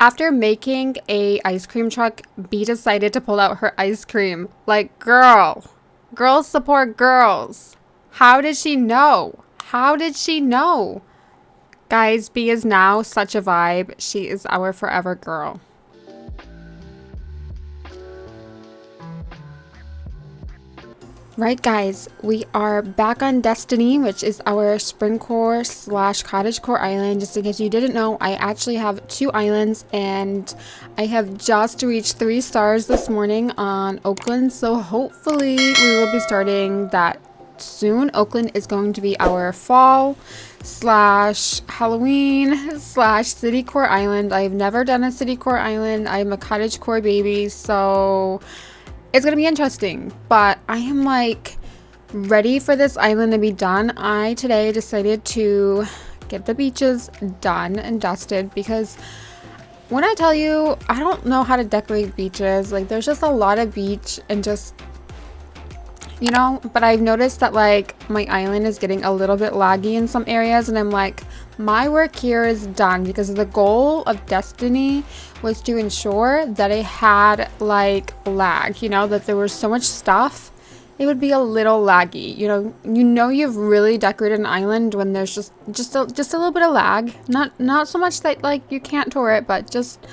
After making a ice cream truck, B decided to pull out her ice cream. Like, girl. Girls support girls. How did she know? How did she know? Guys, B is now such a vibe. She is our forever girl. Right, guys, we are back on Destiny, which is our springcore / cottagecore island. Just in case you didn't know, I actually have 2 islands, and I have just reached 3 stars this morning on Oakland, so hopefully we will be starting that soon. Oakland is going to be our fall / Halloween / city core island. I've never done a city core island. I'm a cottagecore baby, so it's gonna be interesting, but I am like ready for this island to be done. I today decided to get the beaches done and dusted, because when I tell you, I don't know how to decorate beaches. Like, there's just a lot of beach and just, you know, but I've noticed that like my island is getting a little bit laggy in some areas, and I'm like, my work here is done, because the goal of Destiny was to ensure that it had like lag, you know, that there was so much stuff it would be a little laggy. You know you've really decorated an island when there's just a little bit of lag, not so much that like you can't tour it, but just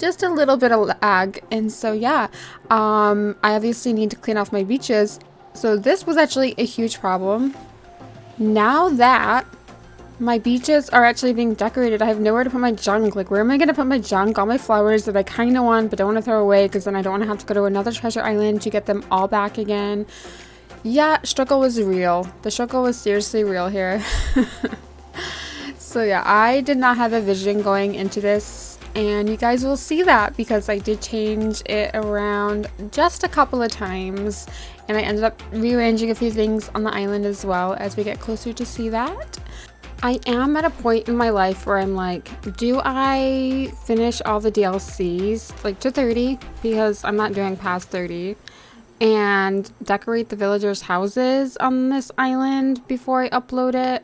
a little bit of lag. And so yeah, I obviously need to clean off my beaches. So this was actually a huge problem. Now that my beaches are actually being decorated, I have nowhere to put my junk. Like, where am I going to put my junk? All my flowers that I kind of want but don't want to throw away, because then I don't want to have to go to another treasure island to get them all back again. Yeah, struggle was real. The struggle was seriously real here. So yeah, I did not have a vision going into this, and you guys will see that, because I did change it around just a couple of times, and I ended up rearranging a few things on the island as well as we get closer to see that. I am at a point in my life where I'm like, do I finish all the DLCs like to 30, because I'm not doing past 30, and decorate the villagers' houses on this island before I upload it?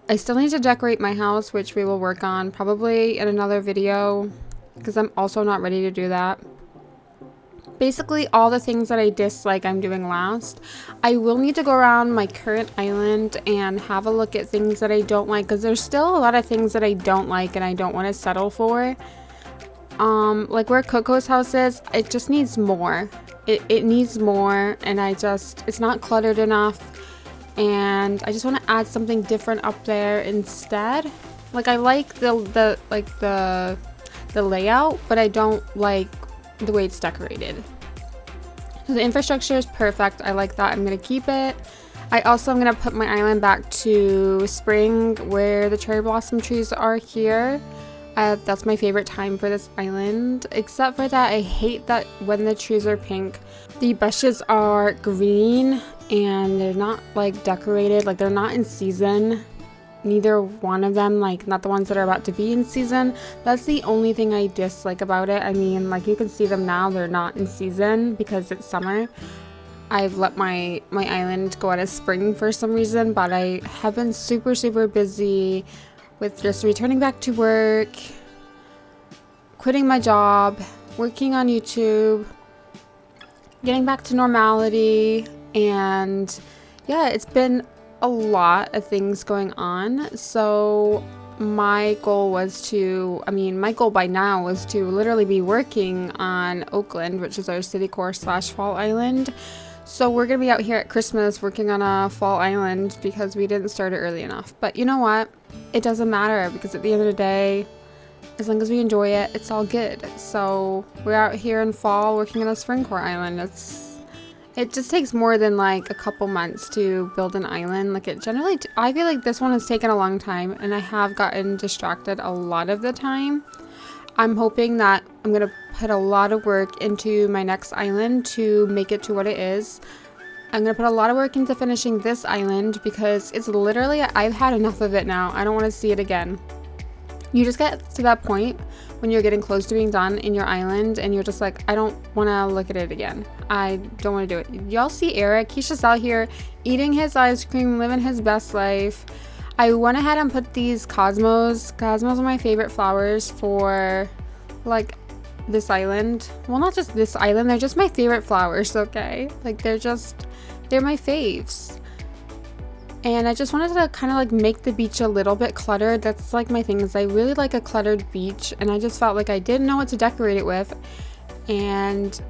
I still need to decorate my house, which we will work on probably in another video, because I'm also not ready to do that. Basically all the things that I dislike I'm doing last. I will need to go around my current island and have a look at things that I don't like, because there's still a lot of things that I don't like and I don't want to settle for. Like where Coco's house is, it just needs more. It needs more, and it's not cluttered enough, and I just want to add something different up there instead. Like, I like the layout, but I don't like the way it's decorated. So the infrastructure is perfect. I like that. I'm gonna keep it. I also am gonna put my island back to spring, where the cherry blossom trees are here. That's my favorite time for this island. Except for that, I hate that when the trees are pink, the bushes are green and they're not like decorated. Like, they're not in season. Neither one of them, like not the ones that are about to be in season. That's the only thing I dislike about it. I mean, like, you can see them now, they're not in season because it's summer. I've let my island go out of spring for some reason, but I have been super busy with just returning back to work, quitting my job, working on YouTube, getting back to normality, and yeah, it's been a lot of things going on. So my goal by now was to literally be working on Oakland, which is our city core / fall island. So we're gonna be out here at Christmas working on a fall island because we didn't start it early enough. But you know what? It doesn't matter, because at the end of the day, as long as we enjoy it, it's all good. So we're out here in fall working on a spring core island. It just takes more than like a couple months to build an island. Like, I feel like this one has taken a long time, and I have gotten distracted a lot of the time. I'm hoping that I'm going to put a lot of work into my next island to make it to what it is. I'm going to put a lot of work into finishing this island, because it's literally, I've had enough of it now. I don't want to see it again. You just get to that point when you're getting close to being done in your island, and you're just like, I don't want to look at it again. I don't want to do it. Y'all see Eric? He's just out here eating his ice cream, living his best life. I went ahead and put these cosmos. Cosmos are my favorite flowers for like this island. Well, not just this island, they're just my favorite flowers, okay? Like they're my faves. And I just wanted to kind of like make the beach a little bit cluttered. That's like my thing, is I really like a cluttered beach, and I just felt like I didn't know what to decorate it with. And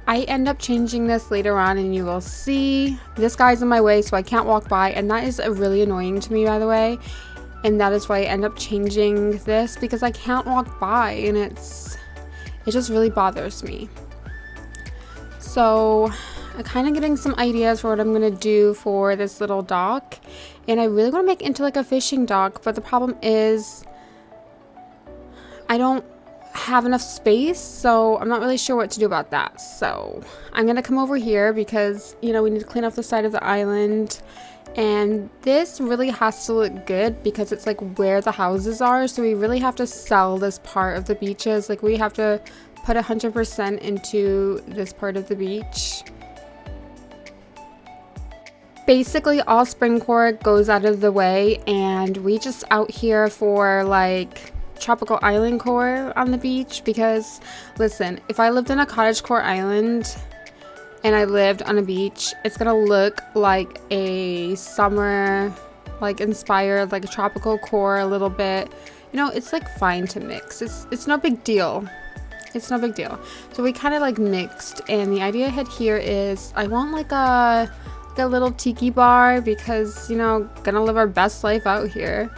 I end up changing this later on, and you will see. This guy's in my way, so I can't walk by, and that is really annoying to me, by the way. And that is why I end up changing this, because I can't walk by, and it just really bothers me. So I'm kind of getting some ideas for what I'm gonna do for this little dock, and I really want to make it into like a fishing dock, but the problem is I don't have enough space, so I'm not really sure what to do about that. So I'm gonna come over here because, you know, we need to clean up the side of the island, and this really has to look good because it's like where the houses are, so we really have to sell this part of the beaches. Like we have to put 100% into this part of the beach. Basically all springcore goes out of the way, and we just out here for like tropical island core on the beach. Because listen, if I lived in a cottagecore island and I lived on a beach, it's gonna look like a summer like inspired like a tropical core a little bit, you know. It's like fine to mix. It's no big deal. It's no big deal. So we kind of like mixed, and the idea ahead here is I want like a little tiki bar, because, you know, gonna live our best life out here,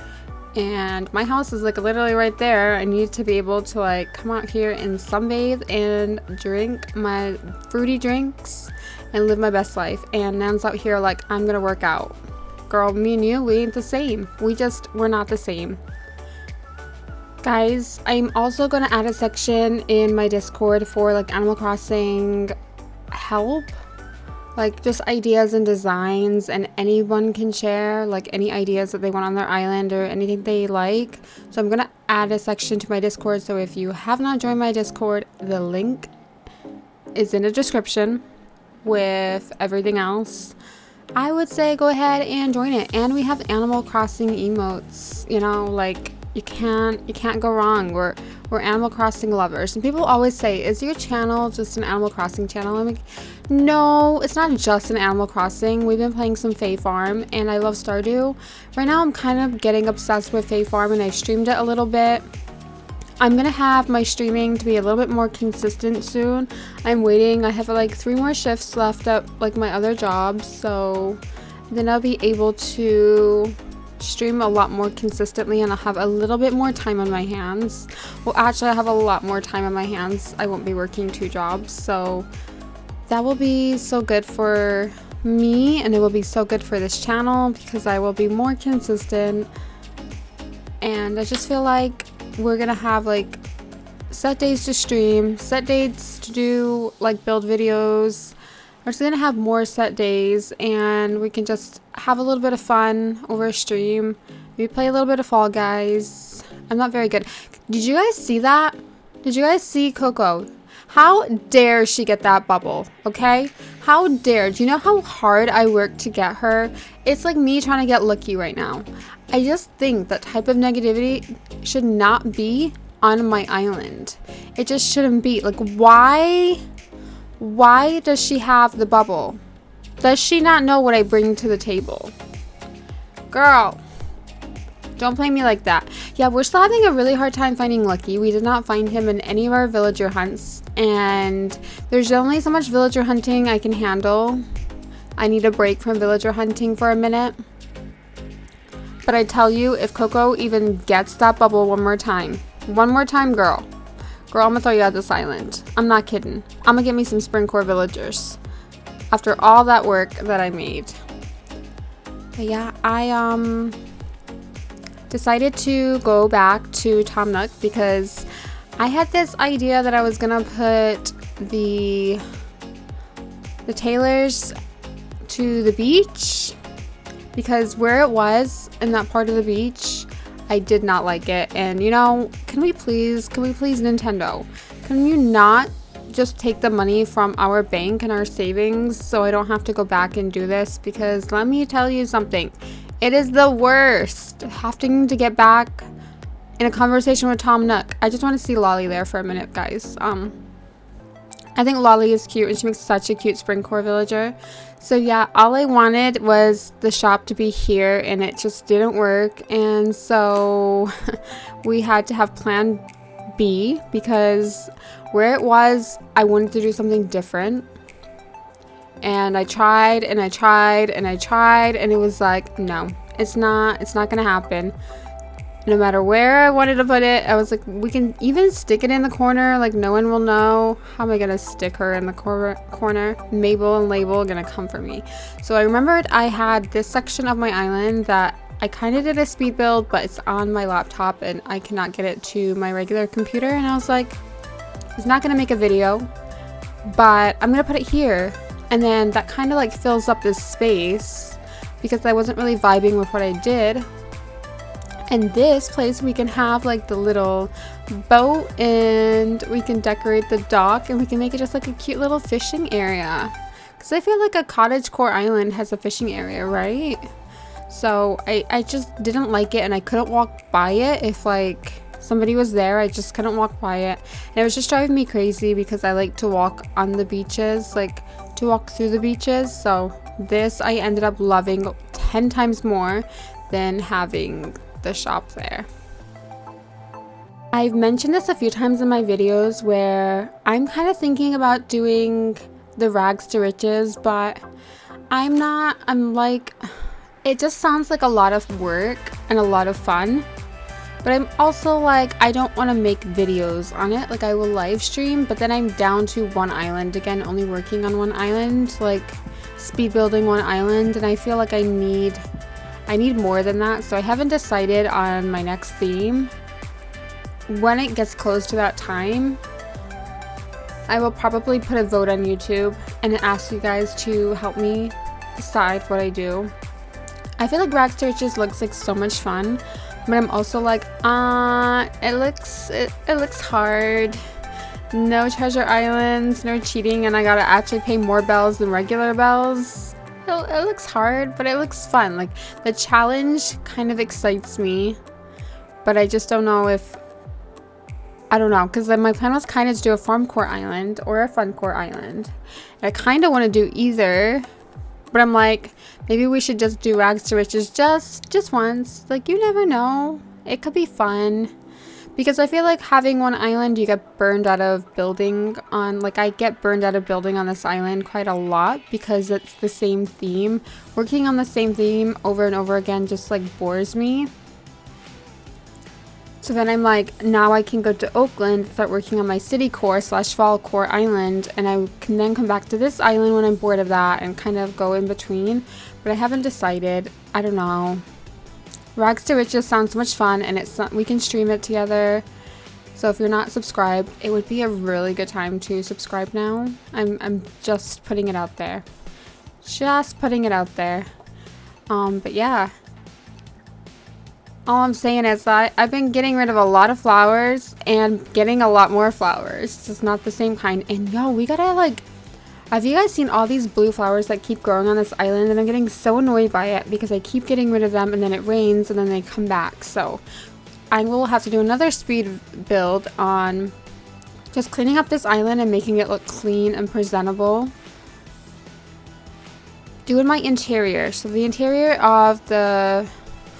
and my house is like literally right there. I need to be able to like come out here and sunbathe and drink my fruity drinks and live my best life. And Nan's out here like, I'm gonna work out. Girl, me and you, we ain't the same. We're not the same. Guys, I'm also gonna add a section in my Discord for like Animal Crossing help, like just ideas and designs, and anyone can share like any ideas that they want on their island or anything they like. So I'm gonna add a section to my Discord, so if you have not joined my Discord, the link is in the description with everything else. I would say go ahead and join it. And we have Animal Crossing emotes, you know, like you can't go wrong. We're Animal Crossing lovers. And people always say, is your channel just an Animal Crossing channel? I'm like, no, it's not just an Animal Crossing. We've been playing some Fae Farm, and I love Stardew. Right now I'm kind of getting obsessed with Fae Farm, and I streamed it a little bit. I'm gonna have my streaming to be a little bit more consistent soon. I'm waiting. I have like 3 more shifts left at like my other jobs, so then I'll be able to stream a lot more consistently, and I'll have a little bit more time on my hands. Well, actually I have a lot more time on my hands. I won't be working 2 jobs, so that will be so good for me, and it will be so good for this channel because I will be more consistent. And I just feel like we're gonna have like set days to stream, set days to do like build videos. We're just gonna have more set days, and we can just have a little bit of fun over a stream. Maybe play a little bit of Fall Guys. I'm not very good. Did you guys see that? Did you guys see Coco? How dare she get that bubble, okay? How dare? Do you know how hard I worked to get her? It's like me trying to get lucky right now. I just think that type of negativity should not be on my island. It just shouldn't be. Like, why does she have the bubble? Does she not know what I bring to the table? Girl, don't play me like that. Yeah, we're still having a really hard time finding Lucky. We did not find him in any of our villager hunts, and there's only so much villager hunting I can handle. I need a break from villager hunting for a minute. But I tell you, if Coco even gets that bubble one more time, girl, I'm gonna throw you out this island. I'm not kidding. I'm gonna get me some springcore villagers after all that work that I made. But yeah, I decided to go back to Tom Nook because I had this idea that I was gonna put the tailors to the beach, because where it was in that part of the beach, I did not like it. And you know, can we please Nintendo, can you not just take the money from our bank and our savings so I don't have to go back and do this? Because let me tell you something, it is the worst having to get back in a conversation with Tom Nook. I just want to see Lolly there for a minute, guys. I think Lolly is cute and she makes such a cute springcore villager. So yeah, all I wanted was the shop to be here and it just didn't work. And so we had to have plan B because where it was, I wanted to do something different. And I tried and I tried and I tried and it was like, no, it's not gonna happen. No matter where I wanted to put it, I was like, we can even stick it in the corner, like no one will know. How am I gonna stick her in the corner? Mabel and Label are gonna come for me. So I remembered I had this section of my island that I kind of did a speed build, but it's on my laptop and I cannot get it to my regular computer. And I was like, it's not gonna make a video, but I'm gonna put it here. And then that kind of like fills up this space because I wasn't really vibing with what I did. And this place we can have like the little boat and we can decorate the dock and we can make it just like a cute little fishing area. Because I feel like a cottagecore island has a fishing area, right? So I just didn't like it and I couldn't walk by it if like somebody was there. I just couldn't walk by it. And it was just driving me crazy because I like to walk on the beaches, like to walk through the beaches. So this I ended up loving 10 times more than having the shop there. I've mentioned this a few times in my videos where I'm kind of thinking about doing the rags to riches, but I'm like, it just sounds like a lot of work and a lot of fun. But I'm also like, I don't want to make videos on it. Like I will live stream, but then I'm down to one island again, only working on one island, like speed building one island. And I feel like I need more than that. So I haven't decided on my next theme. When it gets close to that time, I will probably put a vote on YouTube and ask you guys to help me decide what I do. I feel like rags to riches looks like so much fun. But I'm also like, it looks hard. No treasure islands, no cheating, and I gotta actually pay more bells than regular bells. It looks hard, but it looks fun. Like the challenge kind of excites me, but I just don't know if, I don't know, because my plan was kind of to do a farm core island or a fun core island. And I kind of want to do either, but I'm like, maybe we should just do rags to riches just once. Like you never know, it could be fun. Because I feel like having one island, you get burned out of building on, like I get burned out of building on this island quite a lot because it's the same theme. Working on the same theme over and over again just like bores me. So then I'm like, now I can go to Oakland, start working on my city core / fall core island, and I can then come back to this island when I'm bored of that and kind of go in between. But I haven't decided. I don't know. Rags to riches sounds so much fun, and we can stream it together. So if you're not subscribed, it would be a really good time to subscribe now. I'm just putting it out there. Just putting it out there. But yeah. All I'm saying is that I've been getting rid of a lot of flowers and getting a lot more flowers. It's just not the same kind. And yo, we gotta like, have you guys seen all these blue flowers that keep growing on this island? And I'm getting so annoyed by it because I keep getting rid of them and then it rains and then they come back. So I will have to do another speed build on just cleaning up this island and making it look clean and presentable. Doing my interior. So the interior of the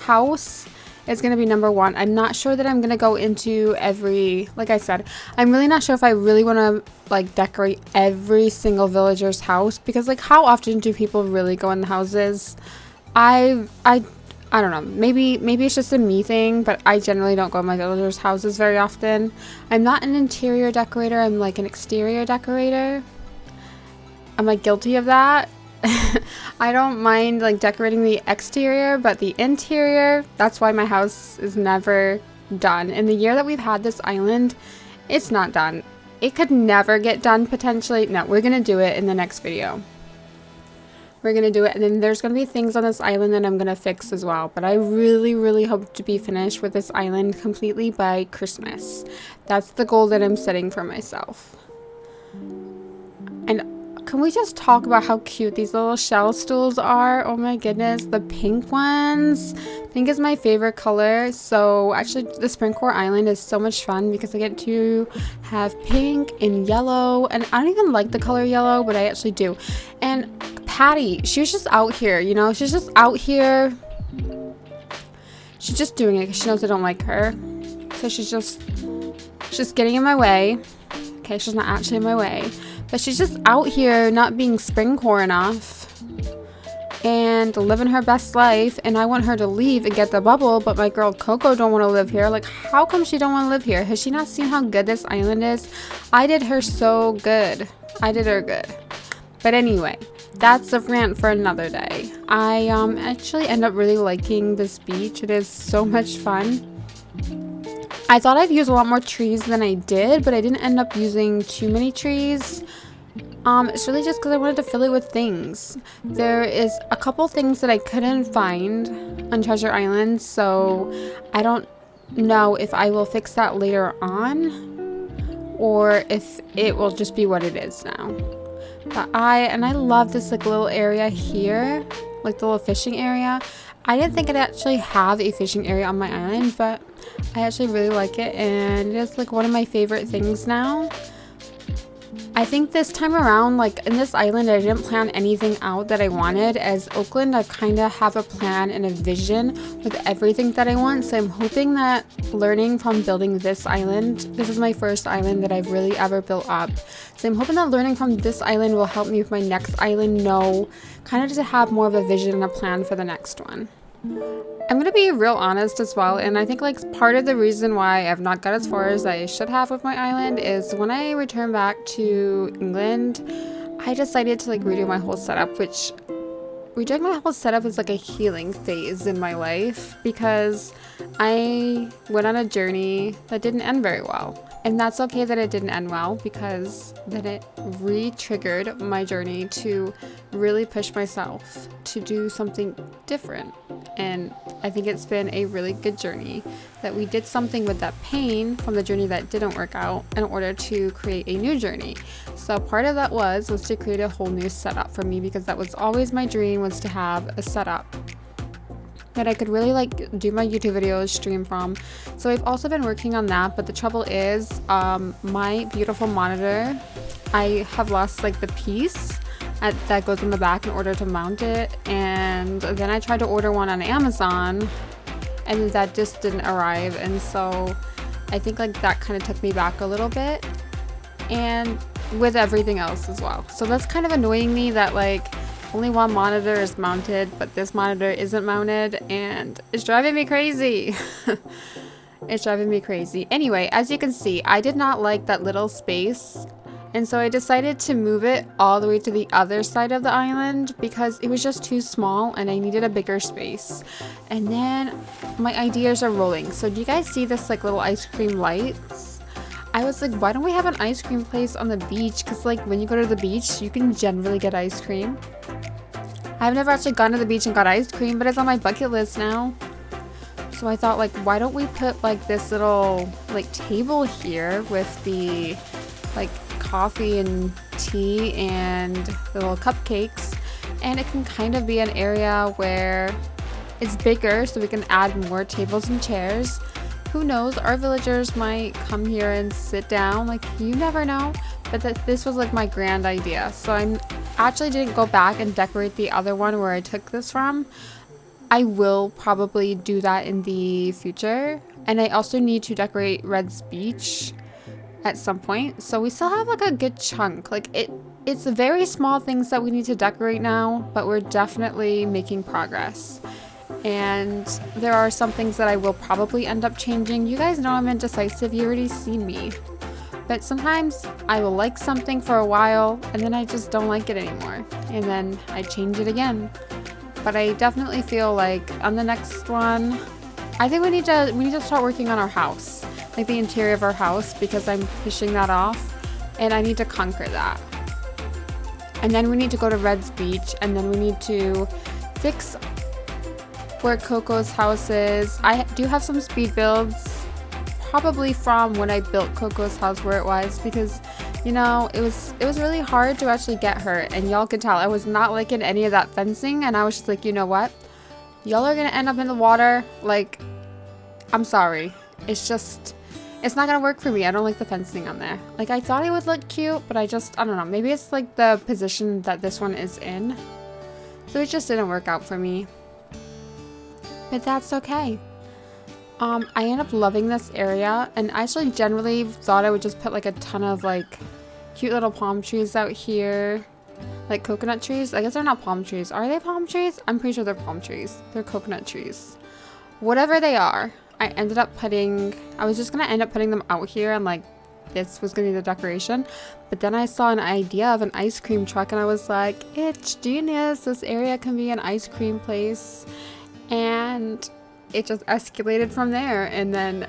house is going to be number one. I'm not sure that I'm going to go into every, like I said, I'm really not sure if I really want to like decorate every single villager's house, because like how often do people really go in the houses? I don't know, maybe it's just a me thing, but I generally don't go in my villagers' houses very often. I'm not an interior decorator, I'm like an exterior decorator. I'm like guilty of that. I don't mind like decorating the exterior, but the interior, that's why my house is never done. In the year that we've had this island, it's not done. It could never get done potentially. No, we're gonna do it in the next video. We're gonna do it, and then there's gonna be things on this island that I'm gonna fix as well. But I really hope to be finished with this island completely by Christmas. That's the goal that I'm setting for myself. And can we just talk about how cute these little shell stools are? Oh my goodness, the pink ones. Pink is my favorite color. So actually the Springcore Island is so much fun because I get to have pink and yellow, and I don't even like the color yellow, but I actually do. And Patty, she was just out here, you know, she's just out here. She's just doing it because she knows I don't like her. So she's just getting in my way. Okay, she's not actually in my way. But she's just out here not being Springcore enough and living her best life, and I want her to leave and get the bubble, but my girl Coco don't want to live here. Like, how come she don't want to live here? Has she not seen how good this island is? I did her so good. I did her good. But anyway, that's a rant for another day. I actually end up really liking this beach. It is so much fun. I thought I'd use a lot more trees than I did, but I didn't end up using too many trees. It's really just because I wanted to fill it with things. There is a couple things that I couldn't find on Treasure Island, so I don't know if I will fix that later on or if it will just be what it is now. But I love this like little area here, like the little fishing area. I didn't think I'd actually have a fishing area on my island, but I actually really like it, and it's like one of my favorite things now. I think this time around, like in this island, I didn't plan anything out that I wanted. As Oakland, I kind of have a plan and a vision with everything that I want. So I'm hoping that learning from building this island, this is my first island that I've really ever built up. So I'm hoping that learning from this island will help me with my next island know kind of to have more of a vision and a plan for the next one. I'm gonna be real honest as well, and I think like part of the reason why I've not got as far as I should have with my island is when I returned back to England, I decided to like redo my whole setup, which redoing my whole setup is like a healing phase in my life because I went on a journey that didn't end very well. And that's okay that it didn't end well, because then it re-triggered my journey to really push myself to do something different. And I think it's been a really good journey that we did something with that pain from the journey that didn't work out in order to create a new journey. So part of that was to create a whole new setup for me, because that was always my dream, was to have a setup that I could really like do my YouTube videos, stream from. So I've also been working on that, but the trouble is my beautiful monitor, I have lost like the piece that goes in the back in order to mount it, and then I tried to order one on Amazon and that just didn't arrive, and so I think like that kind of took me back a little bit, and with everything else as well. So that's kind of annoying me that like only one monitor is mounted, but this monitor isn't mounted, and it's driving me crazy. It's driving me crazy. Anyway, as you can see, I did not like that little space, and so I decided to move it all the way to the other side of the island because it was just too small and I needed a bigger space. And then my ideas are rolling. So do you guys see this like little ice cream lights? I was like, why don't we have an ice cream place on the beach? Because like when you go to the beach, you can generally get ice cream. I've never actually gone to the beach and got ice cream, but it's on my bucket list now. So I thought like, why don't we put like this little like table here with the like coffee and tea and the little cupcakes, and it can kind of be an area where it's bigger so we can add more tables and chairs. Who knows, our villagers might come here and sit down, like you never know. But this was like my grand idea. So I actually didn't go back and decorate the other one where I took this from. I will probably do that in the future, and I also need to decorate Red's Beach at some point. So we still have like a good chunk. Like it's very small things that we need to decorate now, but we're definitely making progress. And there are some things that I will probably end up changing. You guys know I'm indecisive, you already seen me. But sometimes I will like something for a while and then I just don't like it anymore. And then I change it again. But I definitely feel like on the next one, I think we need to start working on our house. Like the interior of our house, because I'm pushing that off and I need to conquer that. And then we need to go to Red's Beach, and then we need to fix where Coco's house is. I do have some speed builds, probably from when I built Coco's house where it was, because You know, it was really hard to actually get her, and y'all could tell I was not liking any of that fencing, and I was just like, you know what? Y'all are gonna end up in the water. Like, I'm sorry. It's not gonna work for me. I don't like the fencing on there. Like, I thought it would look cute, but I don't know. Maybe it's like the position that this one is in. So it just didn't work out for me. But that's okay. I ended up loving this area, and I actually generally thought I would just put like a ton of like cute little palm trees out here. Like coconut trees. I guess they're not palm trees. Are they palm trees? I'm pretty sure they're palm trees. They're coconut trees. Whatever they are, I was just gonna end up putting them out here, and like this was gonna be the decoration. But then I saw an idea of an ice cream truck, and I was like, it's genius. This area can be an ice cream place. And it just escalated from there, and then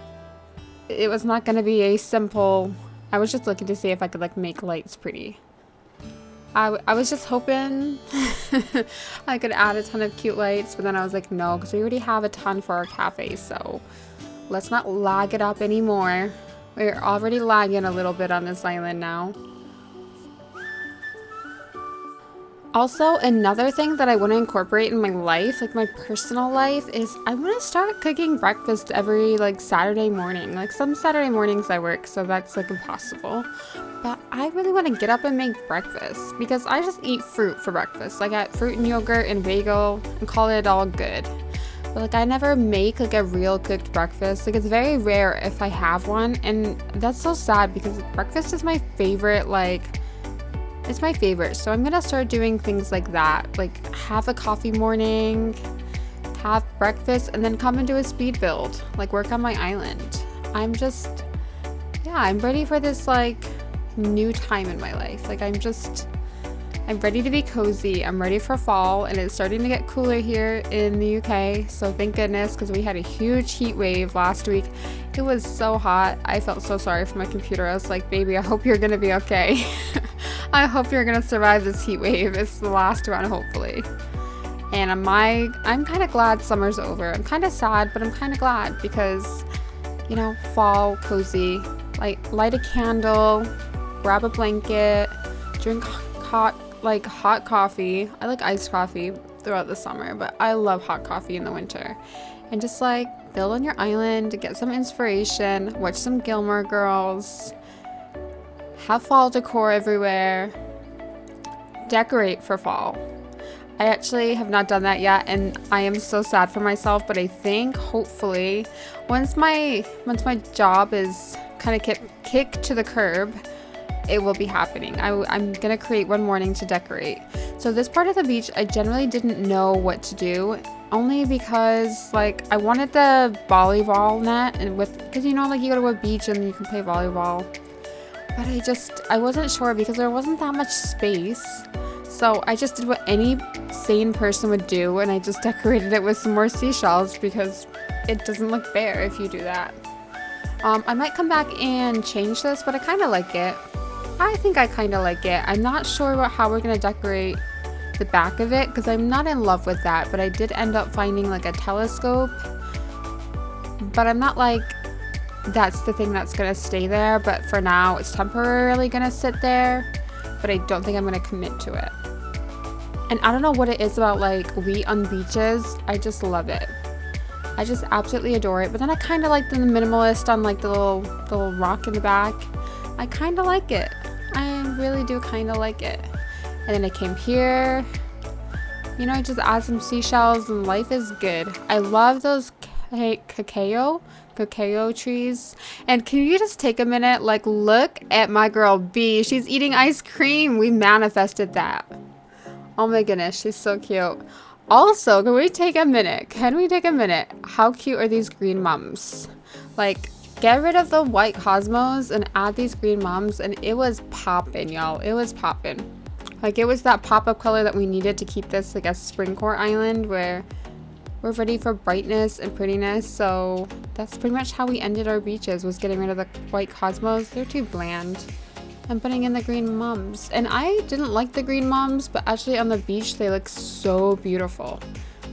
it was not gonna be a simple, I was just looking to see if I could like make lights pretty. I was just hoping I could add a ton of cute lights, but then I was like, no, because we already have a ton for our cafe, so let's not lag it up anymore. We're already lagging a little bit on this island now. Also, another thing that I want to incorporate in my life, like my personal life, is I want to start cooking breakfast every like Saturday morning. Like some Saturday mornings I work, so that's like impossible. But I really want to get up and make breakfast because I just eat fruit for breakfast. Like I got fruit and yogurt and bagel and call it all good. But like I never make like a real cooked breakfast. Like it's very rare if I have one, and that's so sad because breakfast is my favorite, like it's my favorite. So I'm gonna start doing things like that, like have a coffee morning, have breakfast, and then come and do a speed build, like work on my island. I'm ready for this like new time in my life. Like I'm ready to be cozy. I'm ready for fall, and it's starting to get cooler here in the UK, so thank goodness, because we had a huge heat wave last week. It was so hot. I felt so sorry for my computer. I was like, baby, I hope you're gonna be okay. I hope you're gonna survive this heat wave. It's the last one, hopefully. And I'm kind of glad summer's over. I'm kind of sad, but I'm kind of glad because, you know, fall, cozy, like light a candle, grab a blanket, drink hot coffee. I like iced coffee throughout the summer, but I love hot coffee in the winter. And just like build on your island, get some inspiration, watch some Gilmore Girls, have fall decor everywhere, decorate for fall. I actually have not done that yet, and I am so sad for myself, but I think hopefully once my job is kind of kicked to the curb, it will be happening. I'm gonna create one morning to decorate. So this part of the beach, I generally didn't know what to do, only because like I wanted the volleyball net, and because you know, like you go to a beach and you can play volleyball, but I wasn't sure because there wasn't that much space. So I just did what any sane person would do, and I just decorated it with some more seashells because it doesn't look bare if you do that. I might come back and change this, but I kind of like it. I think I kind of like it. I'm not sure about how we're going to decorate the back of it because I'm not in love with that, but I did end up finding like a telescope. But I'm not like, that's the thing that's going to stay there, but for now it's temporarily going to sit there, but I don't think I'm going to commit to it. And I don't know what it is about like wheat on beaches. I just love it. I just absolutely adore it. But then I kind of like the minimalist on like the little rock in the back. I kind of like it. I really do kind of like it. And then I came here, you know, just add some seashells and life is good. I love those cacao trees. And can you just take a minute, like look at my girl B. She's eating ice cream. We manifested that. Oh my goodness, she's so cute. Also, can we take a minute? How cute are these green mums? Like, get rid of the white cosmos and add these green mums, and it was poppin', y'all. It was poppin'. Like, it was that pop-up color that we needed to keep this like a springcore island where we're ready for brightness and prettiness. So that's pretty much how we ended our beaches, was getting rid of the white cosmos. They're too bland. And putting in the green mums. And I didn't like the green mums, but actually on the beach they look so beautiful.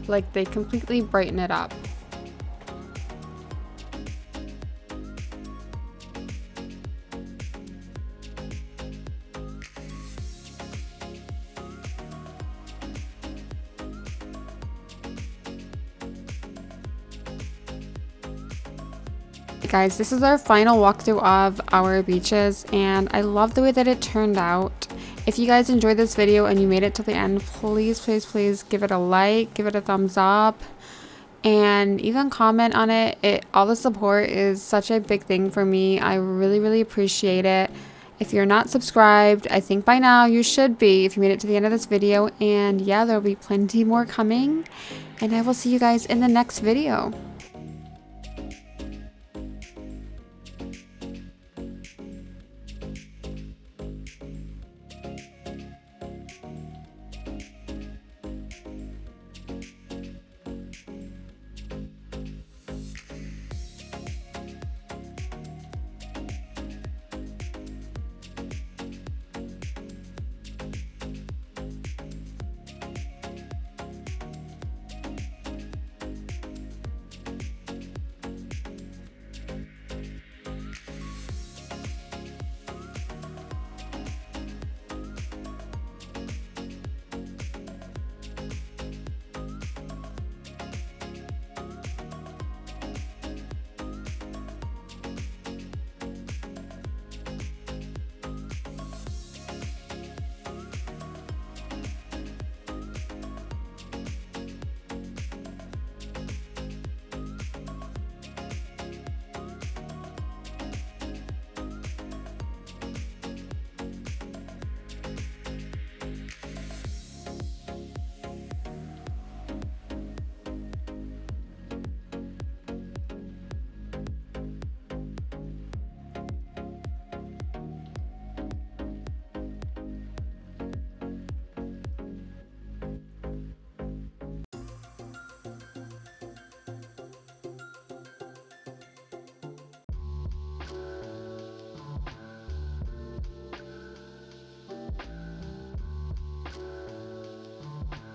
Like they completely brighten it up. guys, this is our final walkthrough of our beaches, and I love the way that it turned out. If you guys enjoyed this video and you made it to the end, please, please, please give it a like, give it a thumbs up, and even comment on it. All the support is such a big thing for me. I really, really appreciate it. If you're not subscribed, I think by now you should be if you made it to the end of this video. And yeah, there'll be plenty more coming, and I will see you guys in the next video.